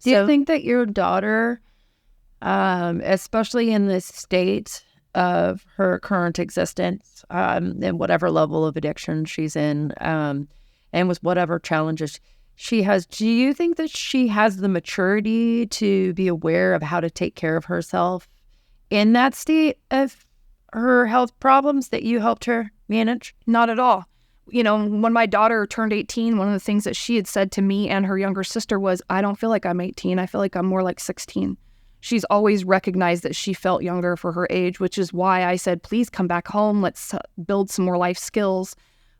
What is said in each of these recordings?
Do you think that your daughter, especially in this state of her current existence, and whatever level of addiction she's in, and with whatever challenges she has, do you think that she has the maturity to be aware of how to take care of herself in that state of her health problems that you helped her manage? Not at all. You know, when my daughter turned 18, one of the things that she had said to me and her younger sister was, I don't feel like I'm 18. I feel like I'm more like 16. She's always recognized that she felt younger for her age, which is why I said, please come back home. Let's build some more life skills.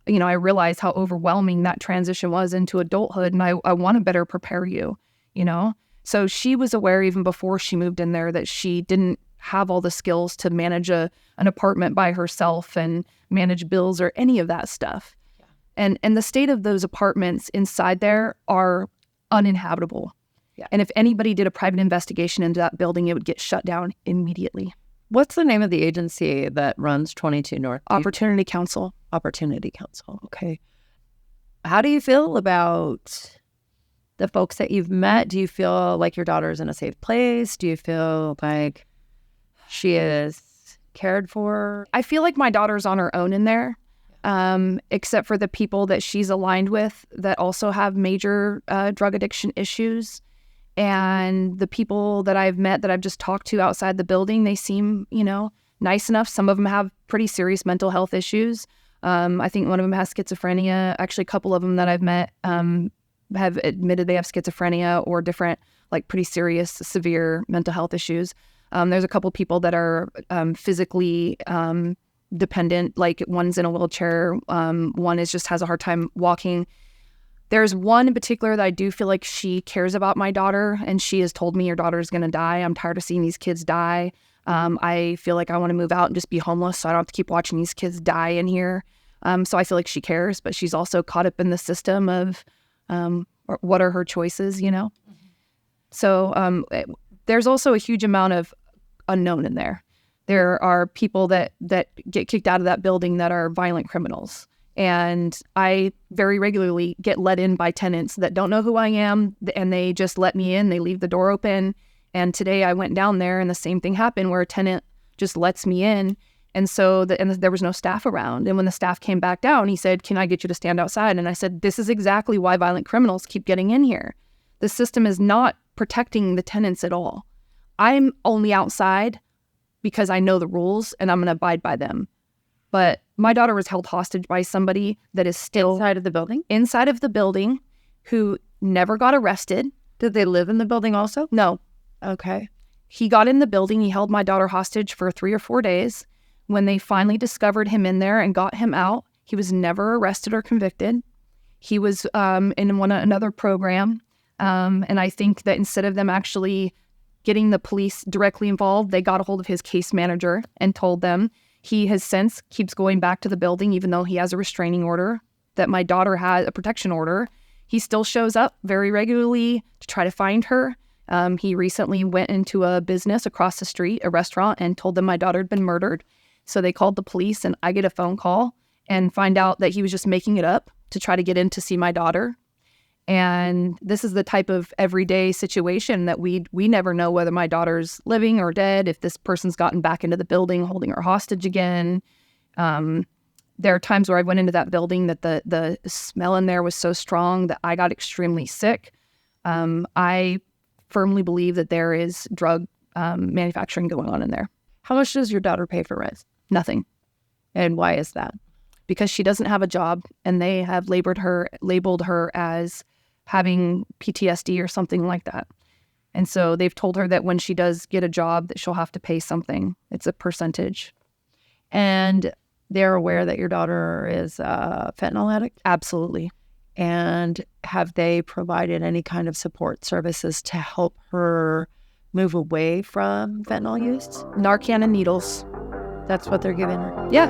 You know, I realized how overwhelming that transition was into adulthood, and I want to better prepare you, you know? So she was aware even before she moved in there that she didn't have all the skills to manage an apartment by herself and manage bills or any of that stuff. Yeah. And the state of those apartments inside there are uninhabitable. Yeah. And if anybody did a private investigation into that building, it would get shut down immediately. What's the name of the agency that runs 22 North? Opportunity Council. Opportunity Council. Okay. How do you feel about the folks that you've met? Do you feel like your daughter's in a safe place? Do you feel like she is cared for? I feel like my daughter's on her own in there, except for the people that she's aligned with that also have major drug addiction issues. And the people that I've met that I've just talked to outside the building, they seem, you know, nice enough. Some of them have pretty serious mental health issues. I think one of them has schizophrenia. Actually, a couple of them that I've met have admitted they have schizophrenia or different, like pretty serious, severe mental health issues. There's a couple people that are physically dependent, like one's in a wheelchair. One is just has a hard time walking. There's one in particular that I do feel like she cares about my daughter, and she has told me your daughter's going to die. I'm tired of seeing these kids die. I feel like I want to move out and just be homeless so I don't have to keep watching these kids die in here. So I feel like she cares, but she's also caught up in the system of what are her choices, you know? Mm-hmm. So there's also a huge amount of unknown in there. There are people that get kicked out of that building that are violent criminals. And I very regularly get let in by tenants that don't know who I am, and they just let me in. They leave the door open. And today I went down there and the same thing happened where a tenant just lets me in. And so and there was no staff around. And when the staff came back down, he said, can I get you to stand outside? And I said, this is exactly why violent criminals keep getting in here. The system is not protecting the tenants at all. I'm only outside because I know the rules and I'm going to abide by them. But my daughter was held hostage by somebody that is still inside of the building? Inside of the building, who never got arrested. Did they live in the building also? No. Okay. He got in the building. He held my daughter hostage for 3 or 4 days. When they finally discovered him in there and got him out, he was never arrested or convicted. He was in another program. And I think that instead of them actually getting the police directly involved, they got a hold of his case manager and told them. He has since keeps going back to the building, even though he has a restraining order, that my daughter had a protection order. He still shows up very regularly to try to find her. He recently went into a business across the street, a restaurant, and told them my daughter had been murdered. So they called the police, and I get a phone call and find out that he was just making it up to try to get in to see my daughter. And this is the type of everyday situation that we never know whether my daughter's living or dead, if this person's gotten back into the building holding her hostage again. There are times where I went into that building that the smell in there was so strong that I got extremely sick. I firmly believe that there is drug manufacturing going on in there. How much does your daughter pay for rent? Nothing. And why is that? Because she doesn't have a job, and they have labeled her as having PTSD or something like that. And so they've told her that when she does get a job that she'll have to pay something. It's a percentage. And they're aware that your daughter is a fentanyl addict? Absolutely. And have they provided any kind of support services to help her move away from fentanyl use? Narcan and needles. That's what they're giving her? Yeah.